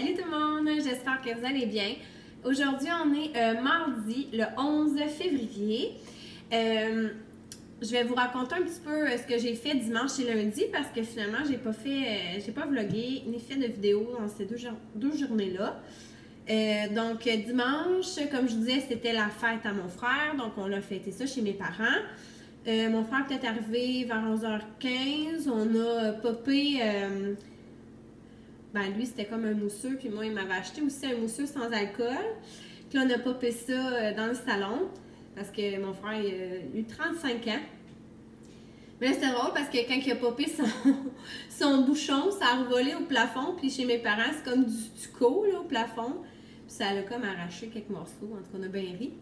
Salut tout le monde, j'espère que vous allez bien. Aujourd'hui, on est mardi, le 11 février. Je vais vous raconter un petit peu ce que j'ai fait dimanche et lundi parce que finalement, j'ai pas vlogué ni fait de vidéo dans ces deux journées-là. Donc dimanche, comme je disais, c'était la fête à mon frère, donc on a fêté ça chez mes parents. Mon frère est arrivé vers 11h15, on a popé... Ben lui, c'était comme un mousseux, puis moi, il m'avait acheté aussi un mousseux sans alcool. Puis là, on a popé ça dans le salon, parce que mon frère, il a eu 35 ans. Mais là, c'était drôle, parce que quand il a popé son bouchon, ça a revolé au plafond, puis chez mes parents, c'est comme du stucco, là, au plafond. Puis ça a comme arraché quelques morceaux, en tout cas, on a bien ri.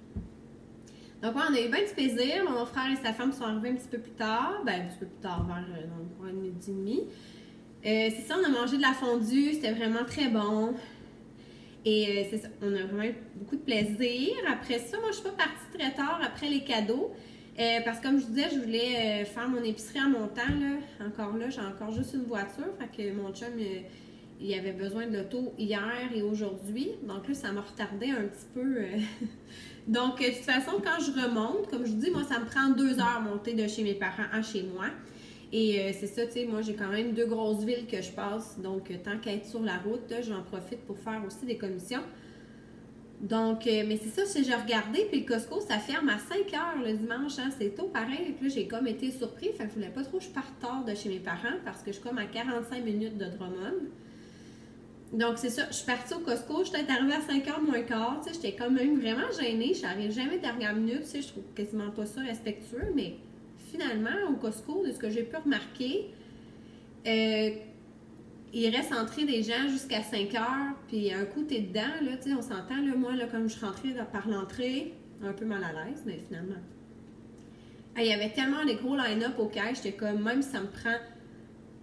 Donc, ouais, on a eu bien du plaisir. Mon frère et sa femme sont arrivés un petit peu plus tard, ben un petit peu plus tard, vers dans le coin de midi et demi. C'est ça, on a mangé de la fondue, c'était vraiment très bon. Et c'est ça, on a vraiment eu beaucoup de plaisir. Après ça, moi, je suis pas partie très tard après les cadeaux. Parce que comme je vous disais, je voulais faire mon épicerie en montant. Là. Encore là, j'ai encore juste une voiture. Fait que mon chum, il avait besoin de l'auto hier et aujourd'hui. Donc là, ça m'a retardé un petit peu. Donc, de toute façon, quand je remonte, comme je vous dis, moi, ça me prend 2 heures monter de chez mes parents à chez moi. Et c'est ça, tu sais, moi j'ai quand même 2 grosses villes que je passe, donc tant qu'à être sur la route, j'en profite pour faire aussi des commissions. Donc, mais c'est ça, si j'ai regardé, puis le Costco, ça ferme à 5 h le dimanche, hein, c'est tôt pareil, et puis là j'ai comme été surpris, fait que je voulais pas trop que je parte tard de chez mes parents, parce que je suis comme à 45 minutes de Drummond. Donc c'est ça, je suis partie au Costco, j'étais arrivée à 5 h moins quart, tu sais, j'étais quand même vraiment gênée, je n'arrive jamais dernière minute, tu sais, je trouve quasiment pas ça respectueux, mais... Finalement, au Costco, de ce que j'ai pu remarquer, il reste entrer des gens jusqu'à 5 heures, puis un coup, t'es dedans, là, tu sais, on s'entend, là, moi, là, comme je suis rentrée là, par l'entrée, un peu mal à l'aise, mais finalement. Il y avait tellement des gros line-up au caisse, j'étais comme, même si ça me prend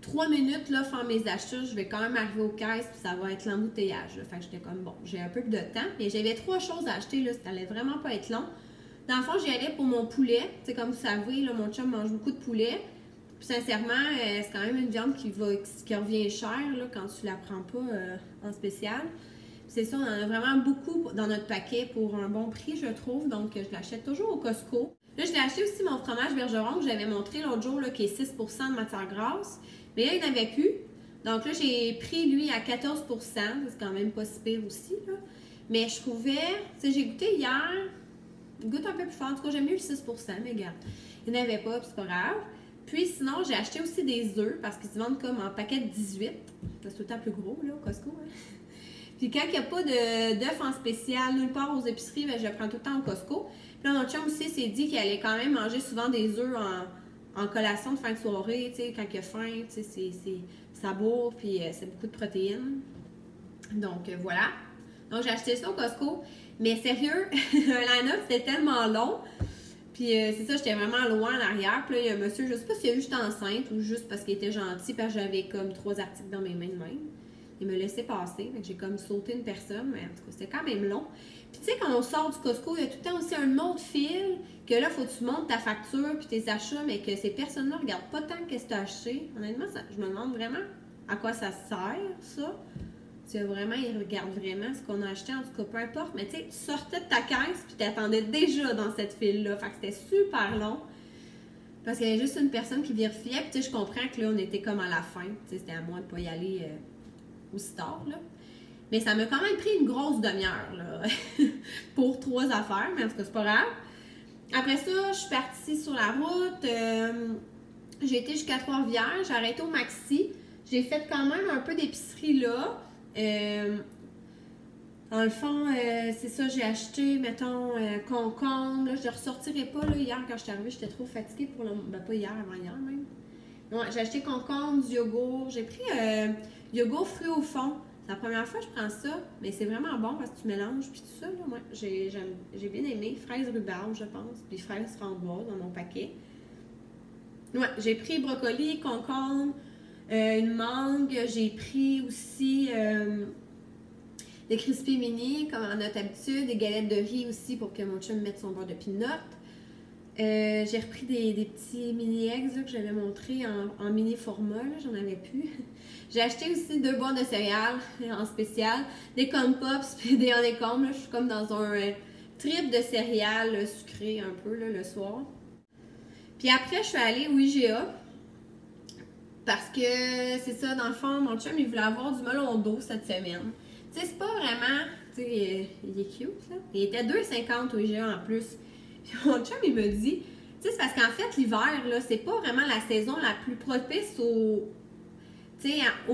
3 minutes, là, faire mes achats, je vais quand même arriver au caisse, puis ça va être l'embouteillage, là. Fait que j'étais comme, bon, j'ai un peu de temps, mais j'avais 3 choses à acheter, là, ça allait vraiment pas être long. Dans le fond, j'y allais pour mon poulet. Tu sais, comme vous savez, là, mon chum mange beaucoup de poulet. Puis sincèrement, c'est quand même une viande qui revient cher là, quand tu la prends pas en spécial. C'est ça, on en a vraiment beaucoup dans notre paquet pour un bon prix, je trouve. Donc, je l'achète toujours au Costco. Là, je l'ai acheté aussi mon fromage Bergeron que j'avais montré l'autre jour, là, qui est 6 % de matière grasse. Mais là, il n'y en avait plus. Donc là, j'ai pris lui à 14 %. C'est quand même pas si pire aussi. Là. Mais je trouvais, tu sais, j'ai goûté hier. Il goûte un peu plus fort. En tout cas, j'aime mieux le 6 %, mais regarde. Il n'y en avait pas, puis c'est pas grave. Puis sinon, j'ai acheté aussi des œufs parce qu'ils se vendent comme en paquet de 18. C'est tout le temps plus gros, là, au Costco. Hein? Puis quand il n'y a pas d'œufs en spécial nulle part aux épiceries, ben, je le prends tout le temps au Costco. Puis là, mon chum aussi s'est dit qu'il allait quand même manger souvent des œufs en collation de fin de soirée, tu sais, quand il a faim, tu sais, ça bourre, puis c'est beaucoup de protéines. Donc, voilà. Donc, j'ai acheté ça au Costco. Mais sérieux, un line-up, c'était tellement long. Puis c'est ça, j'étais vraiment loin en arrière. Puis là, il y a un monsieur, je sais pas s'il a vu que j'étais enceinte ou juste parce qu'il était gentil, parce que j'avais comme 3 articles dans mes mains de même. Il me laissait passer. Fait que j'ai comme sauté une personne, mais en tout cas, c'était quand même long. Puis tu sais, quand on sort du Costco, il y a tout le temps aussi un autre fil que là, faut que tu montes ta facture puis tes achats, mais que ces personnes-là ne regardent pas tant qu'est-ce que tu as acheté. Honnêtement, je me demande vraiment à quoi ça sert, ça. Tu vraiment, ils regardent vraiment ce qu'on a acheté, en tout cas, peu importe. Mais tu sais, tu sortais de ta caisse puis tu attendais déjà dans cette file-là. Fait que c'était super long. Parce qu'il y avait juste une personne qui vérifiait. Puis tu sais, je comprends que là, on était comme à la fin. Tu sais, c'était à moi de ne pas y aller aussi tard, là. Mais ça m'a quand même pris une grosse demi-heure, là, pour 3 affaires. Mais en tout cas, c'est pas grave. Après ça, je suis partie sur la route. J'ai été jusqu'à Trois-Rivières. J'ai arrêté au Maxi. J'ai fait quand même un peu d'épicerie là. Dans le fond, c'est ça, j'ai acheté, mettons, concombre. Là, je ne ressortirai pas. Là, hier, quand je suis arrivée, j'étais trop fatiguée pour le... Ben, pas hier, avant hier même. Non, j'ai acheté concombre, du yogourt. J'ai pris yogourt fruits au fond. C'est la première fois que je prends ça, mais c'est vraiment bon parce que tu mélanges. Puis tout ça, là, moi, j'ai bien aimé. Fraises rhubarbe, je pense. Puis fraises framboise dans mon paquet. Ouais, j'ai pris brocoli, concombre. Une mangue, j'ai pris aussi des crispy mini, comme à notre habitude, des galettes de riz aussi pour que mon chum mette son beurre de pinot. J'ai repris des petits mini-eggs là, que j'avais montrés en mini format, j'en avais plus. J'ai acheté aussi 2 boîtes de céréales en spécial, des Corn Pops puis des Honeycomb. Je suis comme dans un trip de céréales sucrées un peu là, le soir. Puis après, je suis allée au IGA parce que c'est ça, dans le fond, mon chum il voulait avoir du melon d'eau cette semaine. Tu sais, c'est pas vraiment, tu sais, il est cute là. Il était 2,50 au IGA en plus. Puis mon chum il me dit, tu sais, c'est parce qu'en fait, l'hiver là, c'est pas vraiment la saison la plus propice aux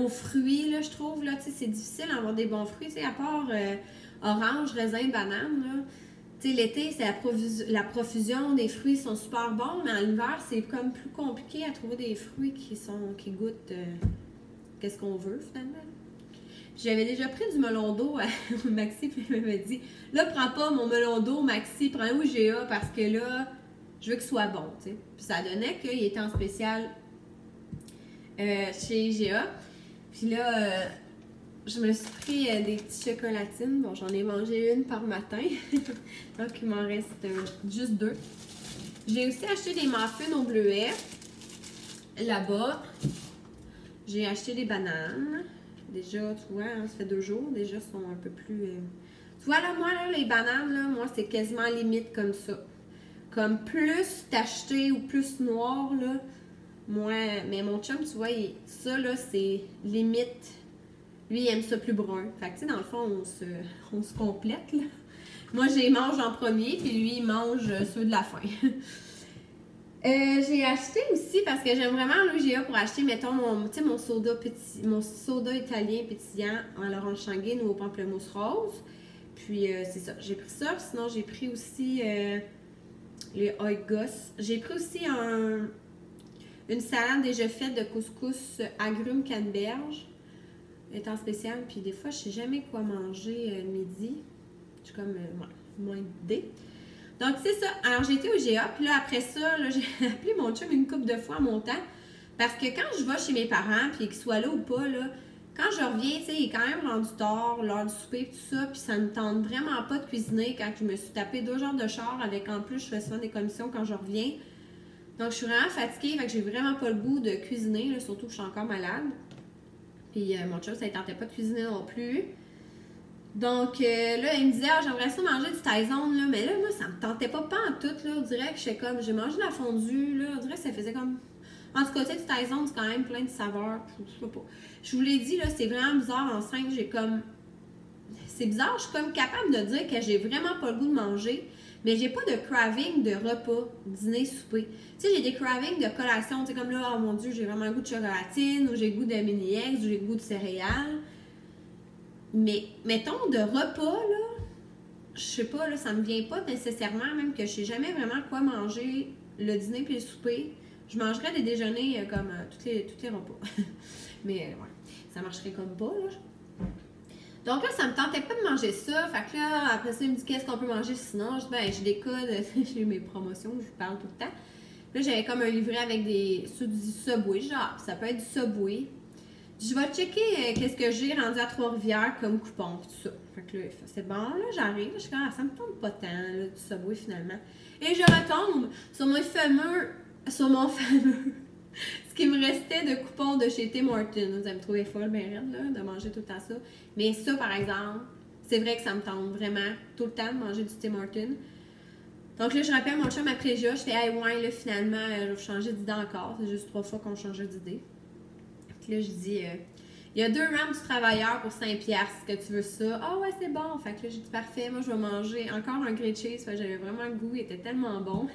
fruits, là, je trouve, là, tu sais, c'est difficile d'avoir des bons fruits, tu sais, à part orange, raisin, banane, là. Tu sais, l'été, c'est la profusion des fruits sont super bons, mais en hiver, c'est comme plus compliqué à trouver des fruits qui goûtent qu'est-ce qu'on veut, finalement. J'avais déjà pris du melon d'eau au Maxi, puis il m'avait dit, là, prends pas mon melon d'eau, Maxi, prends-le au IGA, parce que là, je veux qu'il soit bon, tu sais. Puis ça donnait qu'il était en spécial chez IGA. Puis là, je me suis pris des petites chocolatines. Bon, j'en ai mangé une par matin. Donc, il m'en reste juste 2. J'ai aussi acheté des muffins au bleuet. Là-bas, j'ai acheté des bananes. Déjà, tu vois, hein, ça fait 2 jours. Déjà, sont un peu plus... Tu vois, là, moi, là, les bananes, là, moi, c'est quasiment limite comme ça. Comme plus tacheté ou plus noir, là. Moi, mais mon chum, tu vois, ça, là, c'est limite. Lui, il aime ça plus brun. Fait que, tu sais, dans le fond, on se complète, là. Moi, je les mange en premier, puis lui, il mange ceux de la fin. J'ai acheté aussi, parce que j'aime vraiment l'IGA pour acheter, mettons, mon soda italien pétillant en l'orange sanguine ou au pamplemousse rose. Puis, c'est ça. J'ai pris ça. Sinon, j'ai pris aussi les Oikos. J'ai pris aussi une salade déjà faite de couscous agrumes canneberge. Elle est en spécial, puis des fois, je sais jamais quoi manger le midi. Je suis comme moins d'idées. Donc, c'est ça. Alors, j'ai été au IGA, puis là, après ça, là, j'ai appelé mon chum une couple de fois en montant. Parce que quand je vais chez mes parents, puis qu'ils soient là ou pas, là, quand je reviens, tu sais, il est quand même rendu tard, l'heure du souper et tout ça, puis ça me tente vraiment pas de cuisiner quand je me suis tapé 2 jours de char avec, en plus, je fais souvent des commissions quand je reviens. Donc, je suis vraiment fatiguée, fait que j'ai vraiment pas le goût de cuisiner, là, surtout que je suis encore malade. Puis mon chum, ça ne tentait pas de cuisiner non plus. Donc là, il me disait, ah, j'aimerais ça manger du Tyson, là. Mais là, moi, ça me tentait pas en tout, là. On dirait que j'étais comme, j'ai mangé de la fondue, là. On dirait que ça faisait comme... En tout cas, du Tyson, c'est quand même plein de saveurs. Je sais pas. Je vous l'ai dit, là, c'est vraiment bizarre. Enceinte, j'ai comme... C'est bizarre, je suis comme capable de dire que j'ai vraiment pas le goût de manger. Mais j'ai pas de craving de repas, dîner, souper. Tu sais, j'ai des cravings de collation. Tu sais, comme là, oh mon Dieu, j'ai vraiment le goût de chocolatine, ou j'ai le goût de mini-eggs, ou j'ai le goût de céréales. Mais, mettons, de repas, là, je sais pas, là, ça me vient pas nécessairement, même que je sais jamais vraiment quoi manger le dîner puis le souper. Je mangerais des déjeuners comme tous les repas. Mais, ouais, ça marcherait comme pas, là. Donc là, ça me tentait pas de manger ça. Fait que là, après ça, il me dit qu'est-ce qu'on peut manger sinon. Je dis, ben, j'ai des codes, j'ai mes promotions, je vous parle tout le temps. Là, j'avais comme un livret avec du Subway, genre, ça peut être du Subway. Je vais checker qu'est-ce que j'ai rendu à Trois-Rivières comme coupon, tout ça. Fait que là, c'est bon, là, j'arrive, je suis comme, ah, ça me tente pas tant, là, du Subway finalement. Et je retombe sur mon fameux, ce qui me restait de coupons de chez Tim Hortons. Vous allez me trouver folle, ben raide, là, de manger tout le temps ça. Mais ça, par exemple, c'est vrai que ça me tente vraiment tout le temps de manger du Tim Hortons. Donc là, je rappelle mon chum après je fais, hey, ouais, là, finalement, je vais changer d'idée encore. C'est juste 3 fois qu'on changeait d'idée. Puis là, je dis, il y a 2 rames du travailleur pour 5$. Est-ce que tu veux ça? Ah ouais, c'est bon. Fait que là, j'ai dit, parfait. Moi, je vais manger encore un grilled cheese. Fait que j'avais vraiment le goût. Il était tellement bon.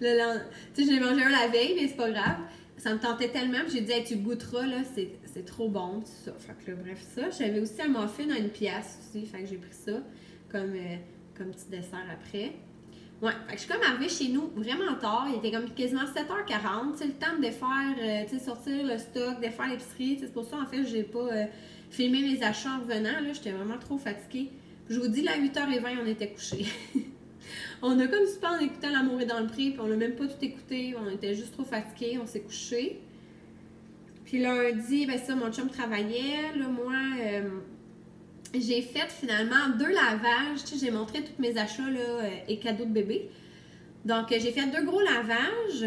Tu sais, je l'ai mangé un la veille, mais c'est pas grave. Ça me tentait tellement. J'ai dit, hey, tu goûteras, là. C'est trop bon. Tout ça. Fait que là, bref, ça. J'avais aussi un muffin à 1$ aussi. Fait que j'ai pris ça comme petit dessert après. Ouais, fait que je suis comme arrivée chez nous vraiment tard. Il était comme quasiment 7h40. C'est le temps de défaire, sortir le stock, défaire l'épicerie. C'est pour ça, en fait, j'ai pas filmé mes achats en revenant. Là, j'étais vraiment trop fatiguée. Puis je vous dis, là, à 8h20, on était couchés. On a comme super en écoutant L'amour est dans le prix, puis on n'a même pas tout écouté. On était juste trop fatigués. On s'est couchés. Puis lundi, ben ça, mon chum travaillait. Là, moi... j'ai fait finalement 2 lavages. Tu sais, j'ai montré tous mes achats là, et cadeaux de bébé. Donc, j'ai fait 2 gros lavages.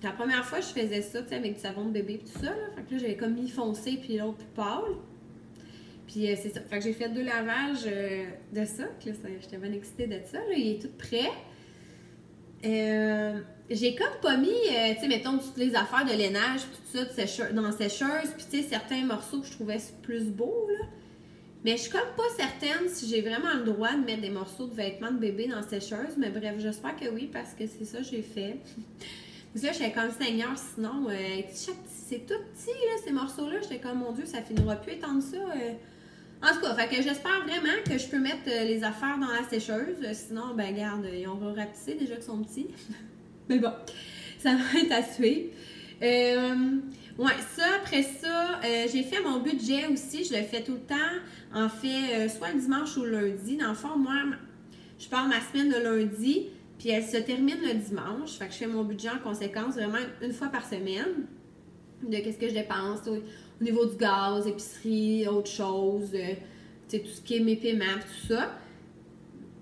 La première fois, je faisais ça, tu sais, avec du savon de bébé et tout ça, là. Fait que là, j'avais comme mis foncé puis l'autre plus pâle. Puis c'est ça. Fait que j'ai fait 2 lavages de ça. Puis là, j'étais bien excitée de ça. Là. Il est tout prêt. J'ai comme pas mis, tu sais, mettons, toutes les affaires de lainage, tout ça, dans la sécheuse. Puis, tu sais, certains morceaux que je trouvais plus beaux, là. Mais je suis comme pas certaine si j'ai vraiment le droit de mettre des morceaux de vêtements de bébé dans la sécheuse. Mais bref, j'espère que oui, parce que c'est ça que j'ai fait. Puis là, j'étais comme Seigneur, sinon, c'est tout petit, là, ces morceaux-là. J'étais comme, mon Dieu, ça finira plus étendre ça. En tout cas, fait que j'espère vraiment que je peux mettre les affaires dans la sécheuse. Sinon, ben, regarde, ils ont rapetissé déjà qu'ils sont petits. Mais bon, ça va être à suivre. Ouais, ça, après ça, j'ai fait mon budget aussi. Je le fais tout le temps. En fait, soit le dimanche ou le lundi. Dans le fond, moi, je pars ma semaine le lundi. Puis elle se termine le dimanche. Fait que je fais mon budget en conséquence vraiment une fois par semaine de qu'est-ce que je dépense au niveau du gaz, épicerie, autre chose, tu sais, tout ce qui est mes paiements, tout ça.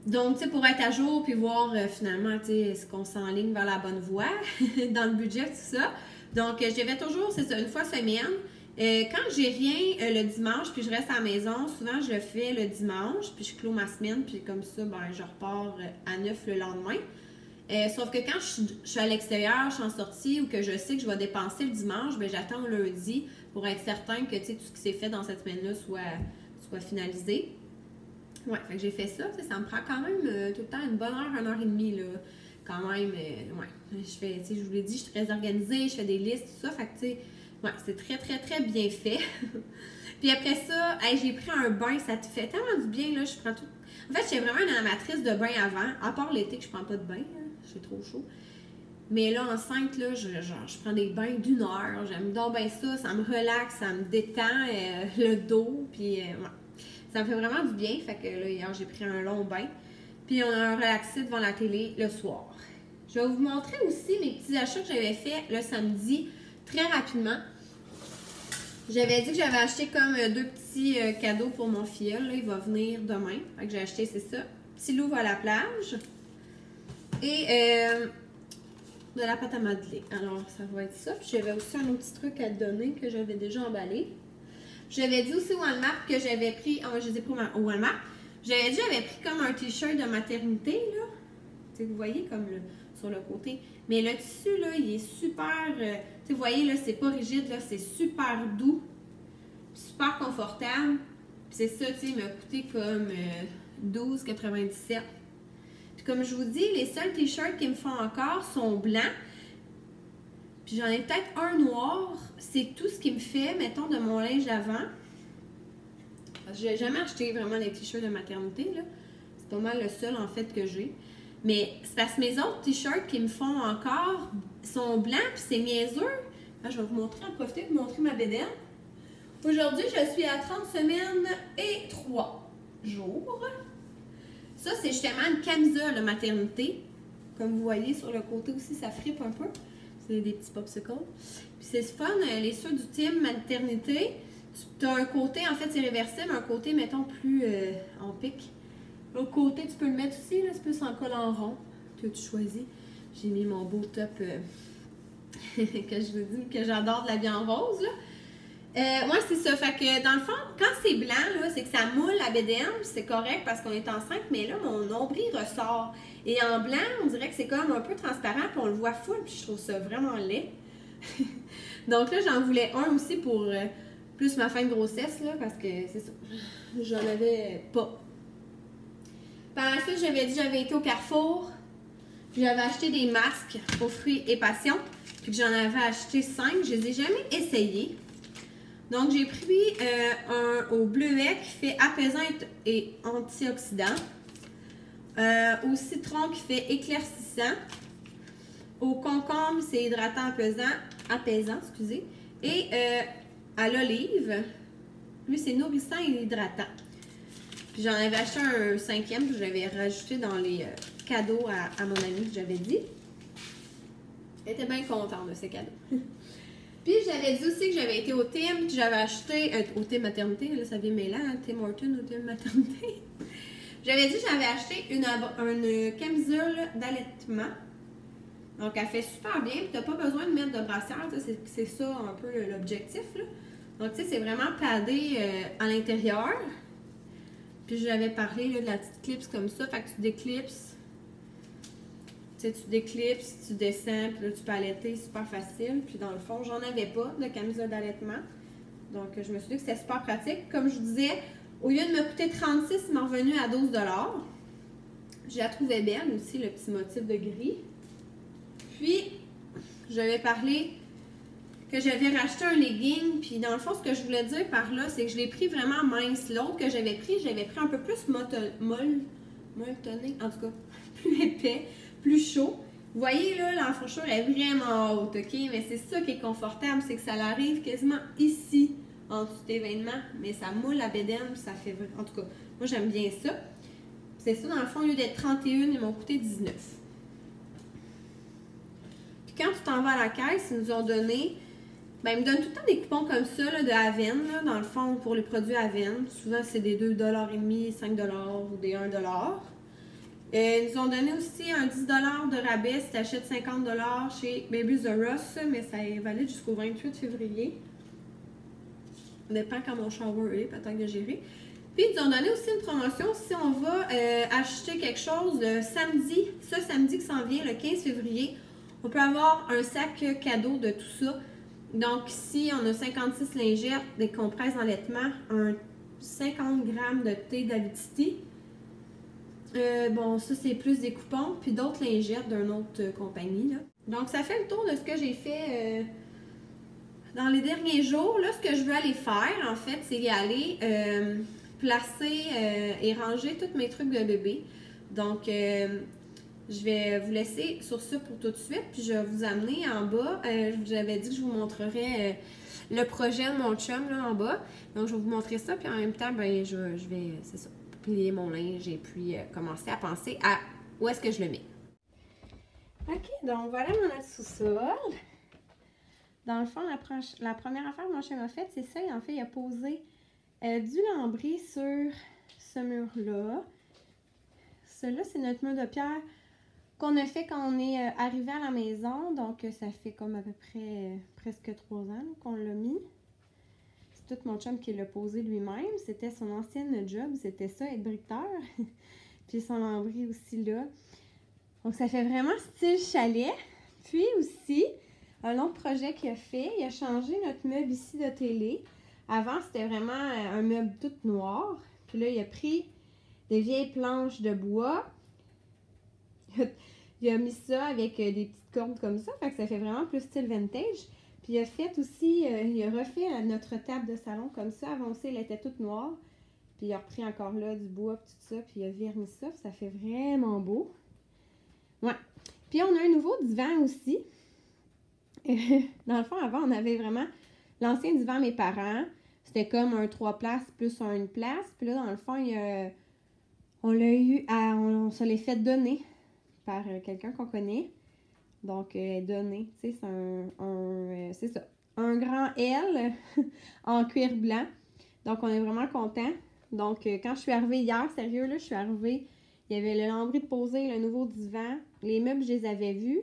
Donc, tu sais, pour être à jour puis voir finalement, tu sais, est-ce qu'on s'enligne vers la bonne voie dans le budget, tout ça. Donc, je vais toujours, c'est ça, une fois semaine. Quand j'ai rien le dimanche, puis je reste à la maison, souvent je le fais le dimanche, puis je clôt ma semaine, puis comme ça, ben, je repars à 9 le lendemain. Sauf que quand je suis à l'extérieur, je suis en sortie ou que je sais que je vais dépenser le dimanche, ben, j'attends le lundi pour être certain que tout ce qui s'est fait dans cette semaine-là soit finalisé. Ouais, fait que j'ai fait ça, ça me prend quand même tout le temps une bonne heure, 1h30, là. Quand même, ouais. Je fais, tu sais, je vous l'ai dit, je suis très organisée, je fais des listes, tout ça, fait que, tu sais, ouais, c'est très, très, très bien fait. Puis après ça, hey, j'ai pris un bain, ça te fait tellement du bien, là, je prends tout. En fait, j'étais vraiment une amatrice de bain avant, à part l'été que je prends pas de bain, hein, c'est trop chaud. Mais là, enceinte, là, je prends des bains d'1 heure, j'aime donc bien ça, ça me relaxe, ça me détend le dos, puis ouais. Ça me fait vraiment du bien, fait que là, hier, j'ai pris un long bain. Puis on a relaxé devant la télé le soir. Je vais vous montrer aussi mes petits achats que j'avais fait le samedi, très rapidement. J'avais dit que j'avais acheté comme 2 petits cadeaux pour mon filleul. Là, il va venir demain. Fait que j'ai acheté, c'est ça. Petit loup à la plage. Et de la pâte à modeler. Alors, ça va être ça. Puis j'avais aussi un autre petit truc à te donner que j'avais déjà emballé. J'avais dit aussi au Walmart que j'avais pris, je les ai pris au Walmart, j'avais dit que j'avais pris comme un t-shirt de maternité, là. Tu sais, vous voyez comme sur le côté. Mais le tissu, là, il est super, tu sais, vous voyez, là, c'est pas rigide, là, c'est super doux, super confortable. Puis c'est ça, tu sais, il m'a coûté comme 12,97. Puis comme je vous dis, les seuls t-shirts qui me font encore sont blancs. Puis j'en ai peut-être un noir. C'est tout ce qui me fait, mettons, de mon linge d'avant. Je n'ai jamais acheté vraiment des t-shirts de maternité, là. C'est pas mal le seul, en fait, que j'ai. Mais c'est parce que mes autres t-shirts qui me font encore sont blancs, puis c'est niaiseux. Ah, je vais vous montrer, en profiter pour vous montrer ma bédaine. Aujourd'hui, je suis à 30 semaines et 3 jours. Ça, c'est justement une camisole de maternité. Comme vous voyez, sur le côté aussi, ça frippe un peu. C'est des petits popsicles. Puis c'est fun, les ceux du team maternité. Tu as un côté, en fait, c'est réversible, un côté, mettons, plus en pic. L'autre côté, tu peux le mettre aussi, là, c'est plus en col en rond que tu choisis. J'ai mis mon beau top que je vous dis que j'adore de la vie en rose, là. Moi, c'est ça. Fait que, dans le fond, quand c'est blanc, là, c'est que ça moule la BDM, c'est correct parce qu'on est enceinte, mais là, mon nombril ressort. Et en blanc, on dirait que c'est comme un peu transparent, puis on le voit full, puis je trouve ça vraiment laid. Donc là, j'en voulais un aussi pour plus ma fin de grossesse, là, parce que c'est ça. J'en avais pas. Par la suite, j'avais dit j'avais été au Carrefour, puis j'avais acheté des masques aux fruits et passion, puis que j'en avais acheté 5. Je les ai jamais essayés. Donc, j'ai pris un au bleuet qui fait apaisant et antioxydant. Au citron qui fait éclaircissant. Au concombre, c'est hydratant apaisant, excusez. Et à l'olive, lui, c'est nourrissant et hydratant. Puis j'en avais acheté un 5e que j'avais rajouté dans les cadeaux à mon amie que j'avais dit. Elle était bien contente de ces cadeaux. Puis j'avais dit aussi que j'avais été au Tim, que j'avais acheté au Tim maternité, là ça vient mêlant, hein, Tim Hortons au Tim maternité. J'avais dit que j'avais acheté une camisole d'allaitement. Donc, elle fait super bien. Tu n'as pas besoin de mettre de brassière. C'est ça un peu l'objectif. Donc, tu sais, c'est vraiment paddé à l'intérieur. Puis, j'avais parlé là, de la petite clips comme ça. Fait que tu déclipses. Tu sais, tu déclipses, tu descends. Puis là, tu peux allaiter super facile. Puis, dans le fond, j'en avais pas de camisole d'allaitement. Donc, je me suis dit que c'était super pratique. Comme je vous disais, au lieu de me coûter 36, il m'a revenu à 12 $. Je la trouvais belle aussi, le petit motif de gris. Puis, j'avais parlé que j'avais racheté un legging. Puis, dans le fond, ce que je voulais dire par là, c'est que je l'ai pris vraiment mince. L'autre que j'avais pris un peu plus molletonné, en tout cas, plus épais, plus chaud. Vous voyez, là, l'enfourchure est vraiment haute, OK? Mais c'est ça qui est confortable, c'est que ça arrive quasiment ici, en dessous des vêtements. Mais ça moule la bédaine, ça fait... En tout cas, moi, j'aime bien ça. C'est ça, dans le fond, au lieu d'être 31, ils m'ont coûté 19. Puis quand tu t'en vas à la caisse, ils nous ont donné... Ben, ils me donnent tout le temps des coupons comme ça, là, de Aven, là, dans le fond, pour les produits Aven. Souvent, c'est des 2,5 $, 5 $ ou des 1 $. Ils nous ont donné aussi un 10 $ de rabais si tu achètes 50 $ chez Babies R Us, mais ça est valide jusqu'au 28 février. Ça dépend quand mon shower est, peut-être de gérer. Puis, ils nous ont donné aussi une promotion si on va acheter quelque chose le samedi, ce samedi qui s'en vient, le 15 février. On peut avoir un sac cadeau de tout ça. Donc, ici, on a 56 lingettes, des compresses d'allaitement, un 50 g de thé d'Avidity. Bon, ça, c'est plus des coupons, puis d'autres lingettes d'une autre compagnie, là. Donc, ça fait le tour de ce que j'ai fait dans les derniers jours. Là, ce que je veux aller faire, en fait, c'est y aller placer et ranger tous mes trucs de bébé. Donc, je vais vous laisser sur ça pour tout de suite, puis je vais vous amener en bas. J'avais dit que je vous montrerais le projet de mon chum là, en bas. Donc, je vais vous montrer ça, puis en même temps, ben, je vais, c'est ça, plier mon linge et puis commencer à penser à où est-ce que je le mets. OK, donc voilà mon sous-sol. Dans le fond, la première affaire que mon chum a faite, c'est ça. En fait, il a posé du lambris sur ce mur-là. Celui-là, c'est notre mur de pierre qu'on a fait quand on est arrivé à la maison. Donc, ça fait comme à peu près presque 3 ans qu'on l'a mis. C'est tout mon chum qui l'a posé lui-même. C'était son ancienne job, c'était ça, être briqueteur. Puis son lambris aussi là. Donc, ça fait vraiment style chalet. Puis aussi, un autre projet qu'il a fait, il a changé notre meuble ici de télé. Avant, c'était vraiment un meuble tout noir. Puis là, il a pris des vieilles planches de bois. Il a mis ça avec des petites cordes comme ça. Fait que ça fait vraiment plus style vintage. Puis il a fait aussi, il a refait notre table de salon comme ça. Avant aussi, elle était toute noire. Puis il a repris encore là du bois, tout ça. Puis il a verni ça. Puis ça fait vraiment beau. Ouais. Puis on a un nouveau divan aussi. Dans le fond, avant, on avait vraiment l'ancien divan de mes parents. C'était comme un 3 places plus un 1 place. Puis là, dans le fond, on l'a eu on se l'est fait donner par quelqu'un qu'on connaît. Donc, donné, tu sais, c'est ça. Un grand L en cuir blanc. Donc, on est vraiment contents. Donc, quand je suis arrivée hier, sérieux, là, je suis arrivée, il y avait le lambris de poser, le nouveau divan. Les meubles, je les avais vus.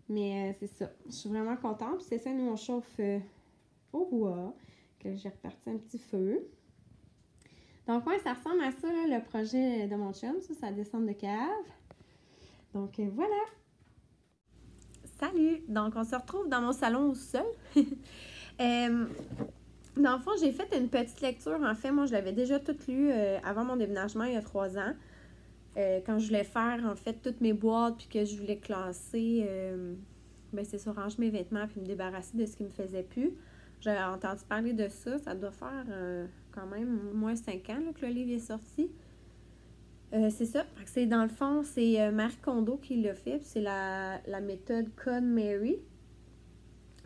Mais c'est ça. Je suis vraiment contente. Puis c'est ça, nous, on chauffe au bois. Que j'ai reparti un petit feu. Donc, ouais, ça ressemble à ça, là, le projet de mon chum. Ça descend de cave. Donc, voilà. Salut! Donc, on se retrouve dans mon salon au sol. Dans le fond, j'ai fait une petite lecture. En fait, moi, je l'avais déjà toute lue avant mon déménagement il y a 3 ans. Quand je voulais faire, en fait, toutes mes boîtes puis que je voulais classer, ben c'est ça, ranger mes vêtements puis me débarrasser de ce qui me faisait plus. J'avais entendu parler de ça. Ça doit faire quand même moins 5 ans là, que le livre est sorti. C'est ça. C'est, dans le fond, c'est Marie Kondo qui l'a fait. C'est la méthode KonMari.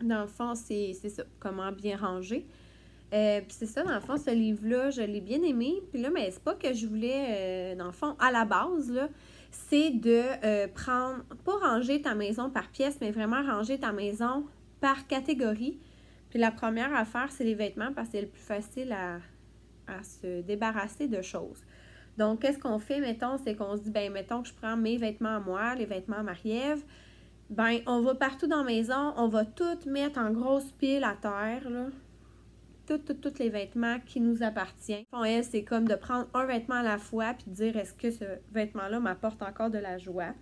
Dans le fond, c'est ça. Comment bien ranger. Puis c'est ça, dans le fond, ce livre-là, je l'ai bien aimé. Puis là, mais c'est pas que je voulais, dans le fond, à la base, là, c'est de prendre, pas ranger ta maison par pièce, mais vraiment ranger ta maison par catégorie. Puis la première affaire, c'est les vêtements parce que c'est le plus facile à se débarrasser de choses. Donc, qu'est-ce qu'on fait, mettons, c'est qu'on se dit, ben mettons que je prends mes vêtements à moi, les vêtements à Marie-Ève, ben on va partout dans la maison, on va tout mettre en grosse pile à terre, là. Tous les vêtements qui nous appartiennent. Elle, c'est comme de prendre un vêtement à la fois puis de dire est-ce que ce vêtement-là m'apporte encore de la joie.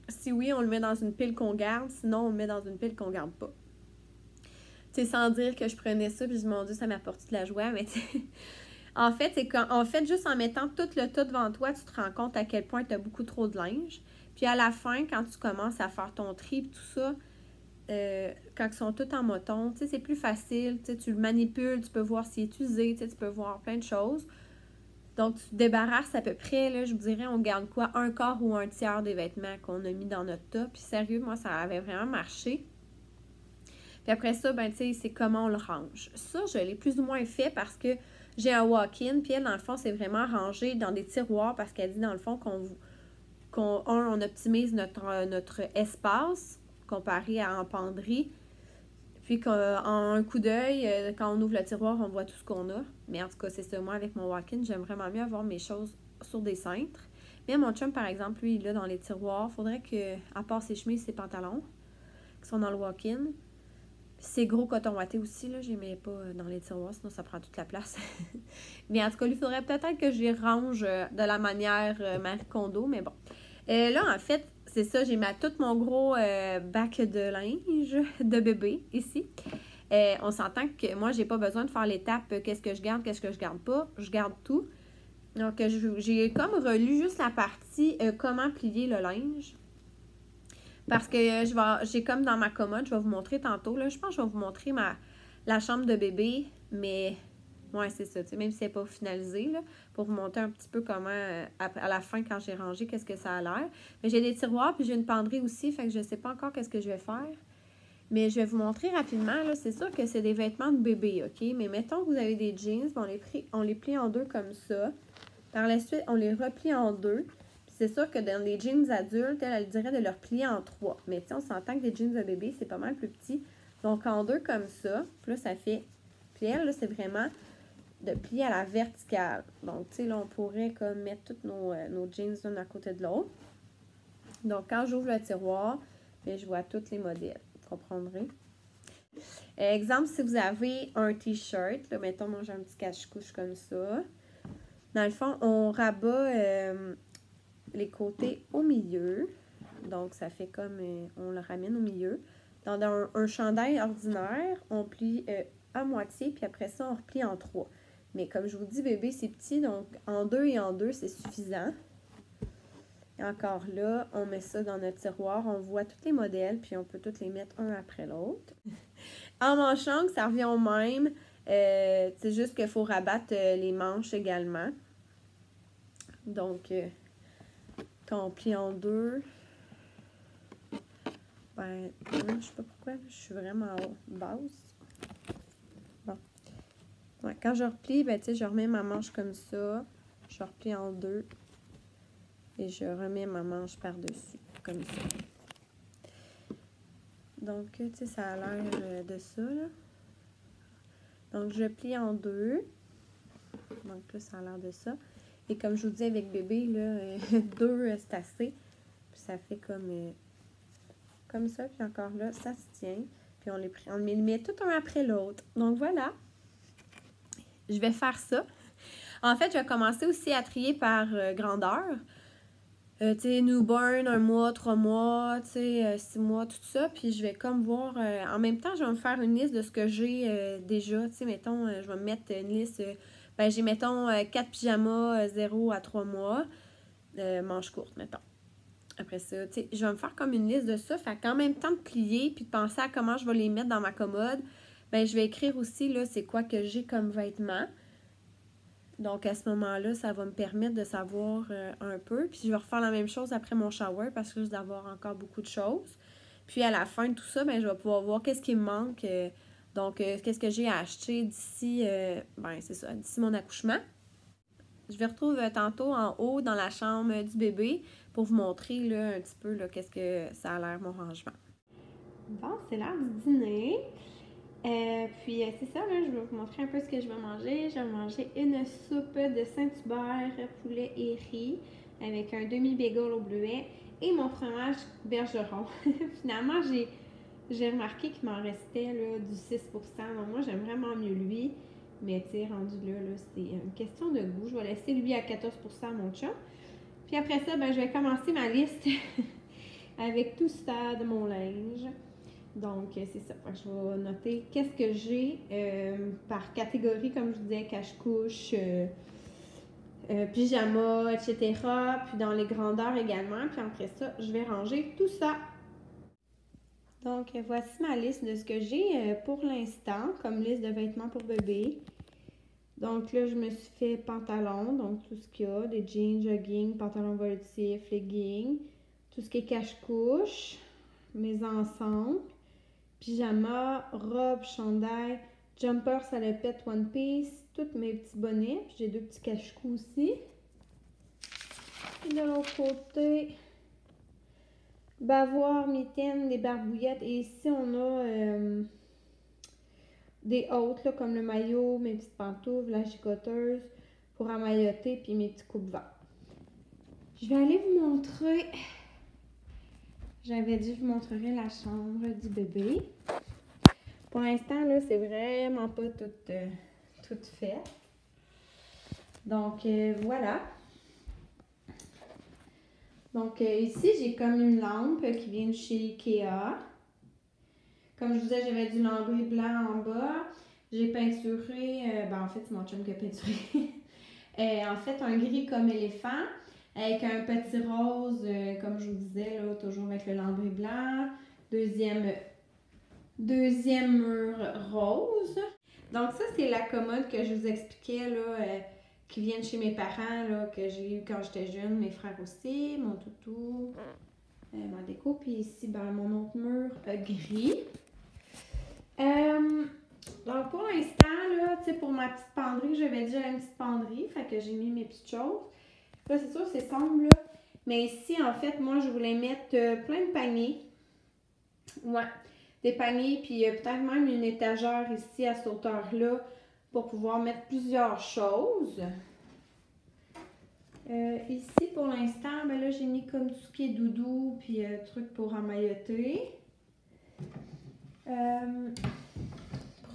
Si oui, on le met dans une pile qu'on garde, sinon on le met dans une pile qu'on garde pas. Tu sais, sans dire que je prenais ça puis je dis mon Dieu, ça m'apporte de la joie, mais en fait, c'est qu'en fait, juste en mettant tout le tas devant toi, tu te rends compte à quel point tu as beaucoup trop de linge. Puis à la fin, quand tu commences à faire ton tri et tout ça, quand ils sont tous en moton, tu sais, c'est plus facile, tu sais, tu le manipules, tu peux voir s'il est usé, tu sais, tu peux voir plein de choses. Donc, tu te débarrasses à peu près, là, je vous dirais, on garde quoi, un quart ou un tiers des vêtements qu'on a mis dans notre tas. Puis sérieux, moi, ça avait vraiment marché. Puis après ça, ben, tu sais, c'est comment on le range. Ça, je l'ai plus ou moins fait parce que j'ai un walk-in, puis elle, dans le fond, c'est vraiment rangé dans des tiroirs parce qu'elle dit, dans le fond, on optimise notre espace comparé à en penderie. Puis qu'en un coup d'œil, quand on ouvre le tiroir, on voit tout ce qu'on a. Mais en tout cas, c'est ça. Moi, avec mon walk-in, j'aime vraiment mieux avoir mes choses sur des cintres. Mais mon chum, par exemple, lui, il est dans les tiroirs. Faudrait que, à part ses chemises, ses pantalons, qui sont dans le walk-in. Ses gros coton watté aussi, là, je les mets pas dans les tiroirs, sinon ça prend toute la place. Mais en tout cas, il faudrait peut-être que je les range de la manière Marie Kondo, mais bon. Là, en fait, c'est ça, j'ai mis tout mon gros bac de linge de bébé ici. On s'entend que moi, j'ai pas besoin de faire l'étape qu'est-ce que je garde pas. Je garde tout. Donc, j'ai comme relu juste la partie comment plier le linge. Parce que j'ai comme dans ma commode, je vais vous montrer tantôt. Là, je pense que je vais vous montrer la chambre de bébé, mais ouais, c'est ça. Même si c'est pas finalisé, là, pour vous montrer un petit peu comment, à la fin, quand j'ai rangé, qu'est-ce que ça a l'air. Mais j'ai des tiroirs, puis j'ai une penderie aussi, fait que je sais pas encore qu'est-ce que je vais faire. Mais je vais vous montrer rapidement. Là, c'est sûr que c'est des vêtements de bébé, OK? Mais mettons que vous avez des jeans, on les plie en deux comme ça. Par la suite, on les replie en deux. C'est sûr que dans les jeans adultes, elle dirait de leur plier en trois. Mais tu sais, on s'entend que des jeans de bébé, c'est pas mal plus petit. Donc, en deux comme ça. Puis là, ça fait... Puis elle, là, c'est vraiment de plier à la verticale. Donc, tu sais, là, on pourrait comme mettre tous nos jeans l'un à côté de l'autre. Donc, quand j'ouvre le tiroir, bien, je vois tous les modèles. Vous comprendrez? Exemple, si vous avez un t-shirt, là, mettons, moi, j'ai un petit cache-couche comme ça. Dans le fond, on rabat... les côtés au milieu. Donc, ça fait comme... on le ramène au milieu. Dans un chandail ordinaire, on plie à moitié, puis après ça, on replie en trois. Mais comme je vous dis, bébé, c'est petit, donc en deux et en deux, c'est suffisant. Et encore là, on met ça dans notre tiroir, on voit tous les modèles, puis on peut tous les mettre un après l'autre. En manchon, ça revient au même. C'est juste qu'il faut rabattre les manches également. Donc... quand on plie en deux, ben, non, je sais pas pourquoi, je suis vraiment basse. Bon. Ouais, quand je replie, ben, tu sais, je remets ma manche comme ça, je replie en deux, et je remets ma manche par-dessus, comme ça. Donc, tu sais, ça a l'air de ça, là. Donc, je plie en deux. Donc, là, ça a l'air de ça. Et comme je vous dis avec bébé, là, deux, c'est assez. Puis ça fait comme ça. Puis encore là, ça se tient. Puis on les met tout un après l'autre. Donc voilà. Je vais faire ça. En fait, je vais commencer aussi à trier par grandeur. Tu sais, newborn, 1 mois, 3 mois, tu sais, 6 mois, tout ça. Puis je vais comme voir... en même temps, je vais me faire une liste de ce que j'ai déjà. Tu sais, mettons, je vais me mettre une liste... ben, j'ai, mettons, 4 pyjamas, 0 à 3 mois, manches courtes, mettons. Après ça, tu sais, je vais me faire comme une liste de ça. Fait qu'en même temps de plier puis de penser à comment je vais les mettre dans ma commode, ben, je vais écrire aussi, là, c'est quoi que j'ai comme vêtements. Donc, à ce moment-là, ça va me permettre de savoir un peu. Puis, je vais refaire la même chose après mon shower parce que je dois avoir encore beaucoup de choses. Puis, à la fin de tout ça, ben, je vais pouvoir voir qu'est-ce qui me manque. Donc, qu'est-ce que j'ai à acheter d'ici, ben, c'est ça, d'ici mon accouchement. Je vais retrouver tantôt en haut dans la chambre du bébé pour vous montrer là, un petit peu qu'est-ce que ça a l'air mon rangement. Bon, c'est l'heure du dîner. C'est ça, là, je vais vous montrer un peu ce que je vais manger. Je vais manger une soupe de Saint-Hubert, poulet et riz, avec un demi-bagel au bleuet et mon fromage bergeron. Finalement, j'ai remarqué qu'il m'en restait là, du 6%. Donc moi, j'aime vraiment mieux lui. Mais tu sais, rendu là, c'est une question de goût. Je vais laisser lui à 14% mon chum. Puis après ça, ben, je vais commencer ma liste avec tout ça de mon linge. Donc, c'est ça. Je vais noter qu'est-ce que j'ai par catégorie, comme je vous disais, cache-couche, pyjama, etc. Puis dans les grandeurs également. Puis après ça, je vais ranger tout ça. Donc, voici ma liste de ce que j'ai pour l'instant comme liste de vêtements pour bébé. Donc là, je me suis fait pantalon, donc tout ce qu'il y a, des jeans, jogging, pantalon voltif, leggings, tout ce qui est cache-couche, mes ensembles, pyjama, robe, chandail, jumper, salopette, one piece, tous mes petits bonnets, puis j'ai 2 petits cache-cou aussi. Et de l'autre côté, bavoir, mitaines, des barbouillettes, et ici on a des autres, là, comme le maillot, mes petites pantoufles, la chicoteuse pour emmailloter, puis mes petits coupe-vents. Je vais aller vous montrer, j'avais dit je vous montrerai la chambre du bébé. Pour l'instant, là, c'est vraiment pas tout fait. Donc, voilà. Donc, ici, j'ai comme une lampe qui vient de chez Ikea. Comme je vous disais, j'avais du lambris blanc en bas. J'ai peinturé, en fait, c'est mon chum qui a peinturé. En fait, un gris comme éléphant, avec un petit rose, comme je vous disais, là, toujours avec le lambris blanc. Deuxième mur rose. Donc ça, c'est la commode que je vous expliquais, là, qui vient de chez mes parents, là, que j'ai eu quand j'étais jeune, mes frères aussi, mon toutou, ma déco. Puis ici, mon autre mur gris. Donc pour l'instant, là, tu sais, pour ma petite penderie, j'avais déjà une petite penderie, fait que j'ai mis mes petites choses. Là, c'est sûr, c'est sombre, là. Mais ici, en fait, moi, je voulais mettre plein de paniers. Ouais, des paniers, puis peut-être même une étagère ici à cette hauteur-là pour pouvoir mettre plusieurs choses. Ici, pour l'instant, là, j'ai mis comme tout ce qui est doudou, puis trucs pour emmailloter.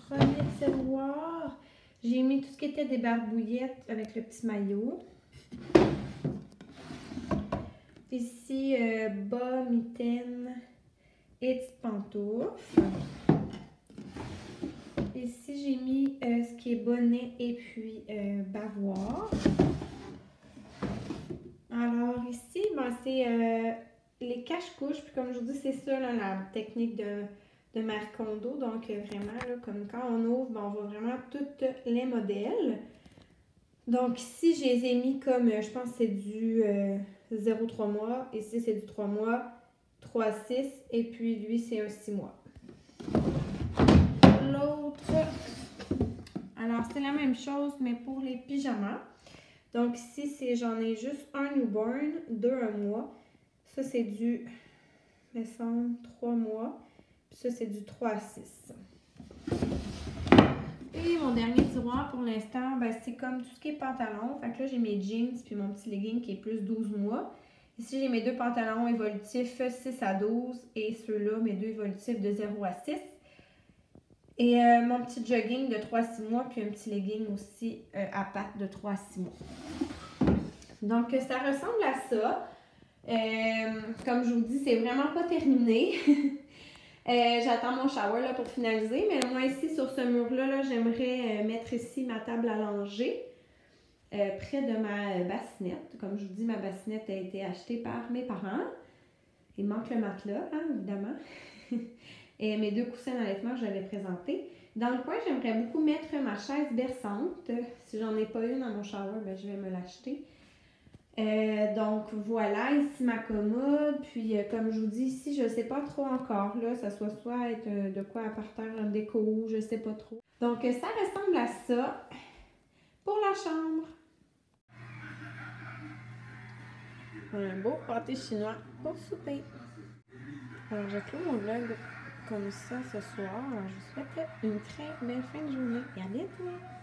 Premier tiroir, j'ai mis tout ce qui était des barbouillettes avec le petit maillot. Ici, bas, mitaines et petites pantoufles. Ici, j'ai mis ce qui est bonnet et puis bavoir. Alors ici, c'est les cache-couches. Puis comme je vous dis, c'est ça là, la technique de Marie Kondo. Donc vraiment, là, comme quand on ouvre, on voit vraiment tous les modèles. Donc ici, je les ai mis comme, je pense que c'est du 0,3 mois. Ici, c'est du 3 mois, 3,6. Et puis lui, c'est un 6 mois. L'autre, alors c'est la même chose, mais pour les pyjamas. Donc ici, j'en ai juste un newborn, 2 1 mois. Ça, c'est du, me semble, 3 mois. Puis ça, c'est du 3 à 6. Et mon dernier tiroir pour l'instant, c'est comme tout ce qui est pantalon. Fait que là, j'ai mes jeans puis mon petit legging qui est plus 12 mois. Ici, j'ai mes 2 pantalons évolutifs 6 à 12 et ceux-là, mes 2 évolutifs de 0 à 6. Et mon petit jogging de 3 à 6 mois, puis un petit legging aussi à pattes de 3 à 6 mois. Donc, ça ressemble à ça. Comme je vous dis, c'est vraiment pas terminé. J'attends mon shower là, pour finaliser. Mais moi, ici, sur ce mur-là, j'aimerais mettre ici ma table à langer. Près de ma bassinette. Comme je vous dis, ma bassinette a été achetée par mes parents. Il manque le matelas, hein, évidemment. Et mes 2 coussins d'allaitement que j'avais présentés. Dans le coin, j'aimerais beaucoup mettre ma chaise berçante. Si j'en ai pas une dans mon shower, je vais me l'acheter. Donc voilà, ici ma commode. Puis comme je vous dis, ici, je ne sais pas trop encore. Là, ça soit être de quoi à parterre en déco, je ne sais pas trop. Donc ça ressemble à ça pour la chambre. Un beau pâté chinois pour souper. Alors je clôt mon vlog comme ça ce soir. Je vous souhaite une très belle fin de journée et à bientôt!